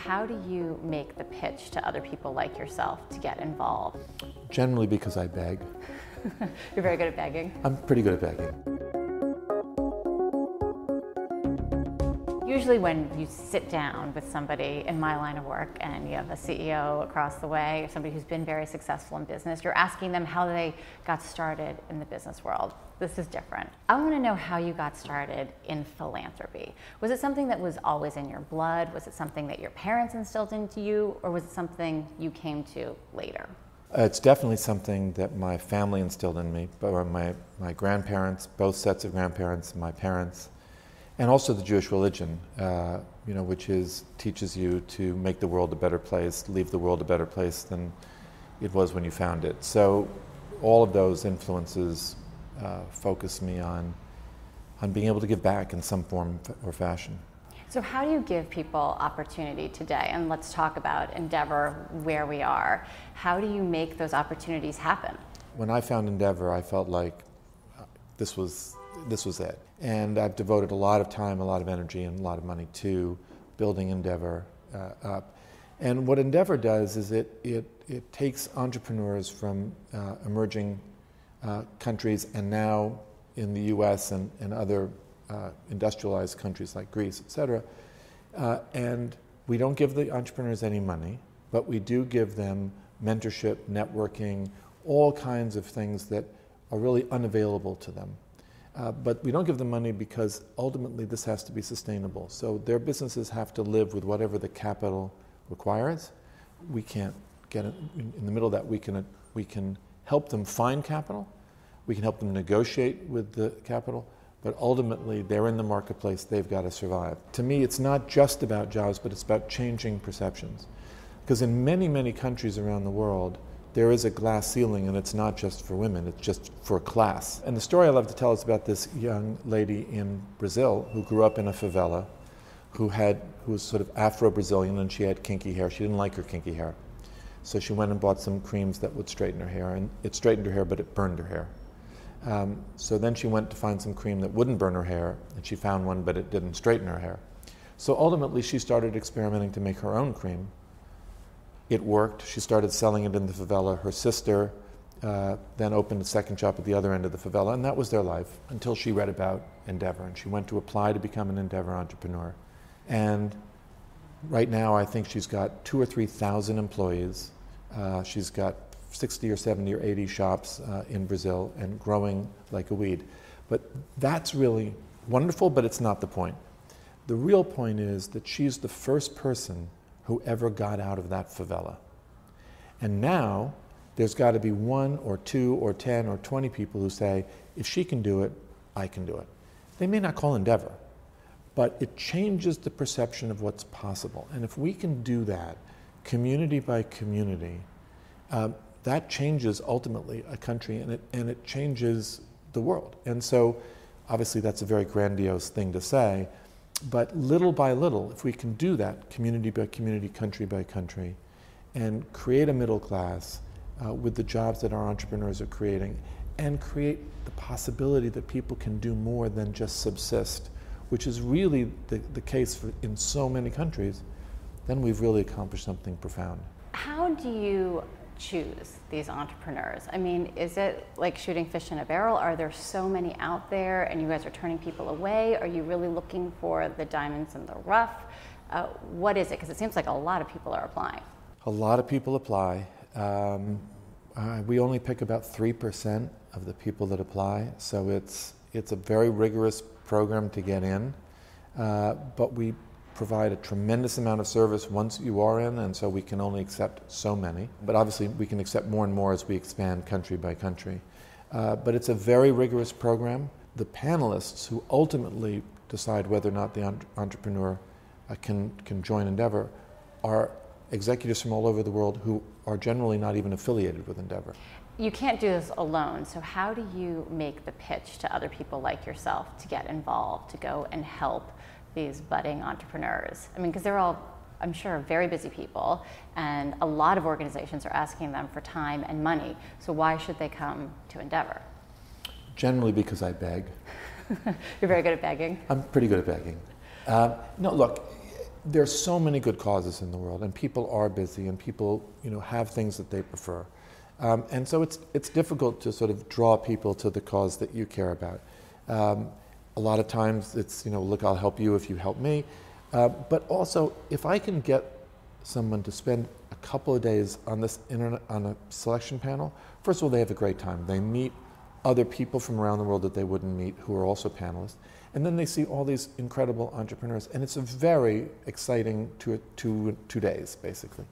how do you make the pitch to other people like yourself to get involved? Generally because I beg. You're very good at begging? I'm pretty good at begging. Usually when you sit down with somebody in my line of work and you have a CEO across the way, or somebody who's been very successful in business, you're asking them how they got started in the business world. This is different. I want to know how you got started in philanthropy. Was it something that was always in your blood? Was it something that your parents instilled into you? Or was it something you came to later? It's definitely something that my family instilled in me, but my grandparents, both sets of grandparents, my parents, and also the Jewish religion, which teaches you to make the world a better place, leave the world a better place than it was when you found it. So all of those influences focus me on being able to give back in some form or fashion. So how do you give people opportunity today? And let's talk about Endeavor, where we are. How do you make those opportunities happen? When I found Endeavor, I felt like this was it. And I've devoted a lot of time, a lot of energy, and a lot of money to building Endeavor up. And what Endeavor does is it takes entrepreneurs from emerging countries, and now in the US and other industrialized countries like Greece, etc. And we don't give the entrepreneurs any money, but we do give them mentorship, networking, all kinds of things that are really unavailable to them. But we don't give them money because ultimately this has to be sustainable. So their businesses have to live with whatever the capital requires. We can't get in the middle of that. We can help them find capital. We can help them negotiate with the capital. But ultimately, they're in the marketplace. They've got to survive. To me, it's not just about jobs, but it's about changing perceptions. Because in many, many countries around the world, there is a glass ceiling, and it's not just for women, it's just for class. And the story I love to tell is about this young lady in Brazil who grew up in a favela, who was sort of Afro-Brazilian, and she had kinky hair. She didn't like her kinky hair. So she went and bought some creams that would straighten her hair, and it straightened her hair, but it burned her hair. So then she went to find some cream that wouldn't burn her hair, and she found one, but it didn't straighten her hair. So ultimately, she started experimenting to make her own cream. It worked. She started selling it in the favela. Her sister then opened a second shop at the other end of the favela, and that was their life until she read about Endeavor, and she went to apply to become an Endeavor entrepreneur. And right now, I think she's got 2,000 or 3,000 employees. She's got 60 or 70 or 80 shops in Brazil and growing like a weed. But that's really wonderful, but it's not the point. The real point is that she's the first person who ever got out of that favela. And now there's got to be 1 or 2 or 10 or 20 people who say, if she can do it, I can do it. They may not call Endeavor, but it changes the perception of what's possible. And if we can do that, community by community, that changes ultimately a country, and it changes the world. And so obviously that's a very grandiose thing to say, but little by little, if we can do that, community by community, country by country, and create a middle class with the jobs that our entrepreneurs are creating, and create the possibility that people can do more than just subsist, which is really the case in so many countries, then we've really accomplished something profound. How do you choose these entrepreneurs? I mean, is it like shooting fish in a barrel? Are there so many out there and you guys are turning people away? Are you really looking for the diamonds in the rough? What is it? Because it seems like a lot of people are applying. A lot of people apply. We only pick about 3% of the people that apply, so it's a very rigorous program to get in, but we provide a tremendous amount of service once you are in, and so we can only accept so many. But obviously we can accept more and more as we expand country by country. But it's a very rigorous program. The panelists who ultimately decide whether or not the entrepreneur can join Endeavor are executives from all over the world who are generally not even affiliated with Endeavor. You can't do this alone, so how do you make the pitch to other people like yourself to get involved, to go and help these budding entrepreneurs? I mean, because they're all, I'm sure, very busy people, and a lot of organizations are asking them for time and money, so why should they come to Endeavor? Generally because I beg. You're very good at begging? I'm pretty good at begging. No, look, there's so many good causes in the world, and people are busy, and people, have things that they prefer. And so it's difficult to sort of draw people to the cause that you care about. A lot of times it's, look, I'll help you if you help me. But also, if I can get someone to spend a couple of days on on a selection panel, first of all, they have a great time. They meet other people from around the world that they wouldn't meet who are also panelists. And then they see all these incredible entrepreneurs. And it's a very exciting 2 days, basically.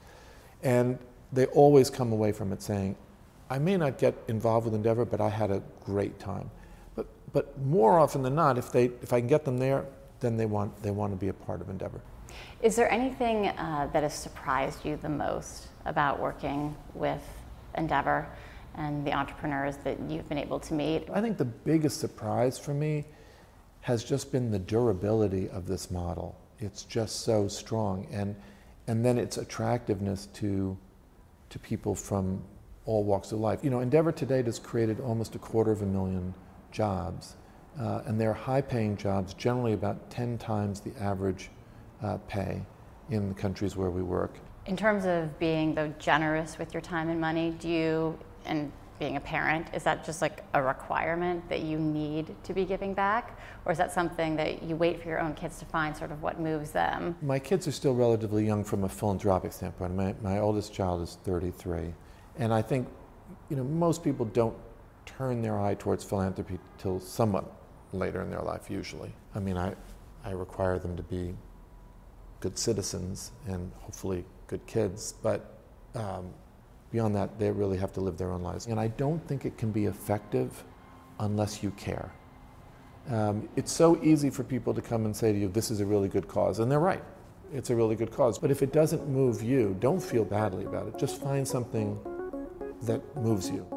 And they always come away from it saying, I may not get involved with Endeavor, but I had a great time. But more often than not, if I can get them there, then they want to be a part of Endeavor. Is there anything that has surprised you the most about working with Endeavor and the entrepreneurs that you've been able to meet? I think the biggest surprise for me has just been the durability of this model. It's just so strong, and then its attractiveness to people from all walks of life. Endeavor to date has created almost 250,000 jobs, and they're high-paying jobs, generally about 10 times the average pay in the countries where we work. In terms of being, though, generous with your time and money, and being a parent, is that just like a requirement that you need to be giving back? Or is that something that you wait for your own kids to find sort of what moves them? My kids are still relatively young from a philanthropic standpoint. My oldest child is 33. And I think, most people don't turn their eye towards philanthropy till somewhat later in their life, usually. I mean, I require them to be good citizens and hopefully good kids, but beyond that, they really have to live their own lives. And I don't think it can be effective unless you care. It's so easy for people to come and say to you, this is a really good cause, and they're right. It's a really good cause. But if it doesn't move you, don't feel badly about it. Just find something that moves you.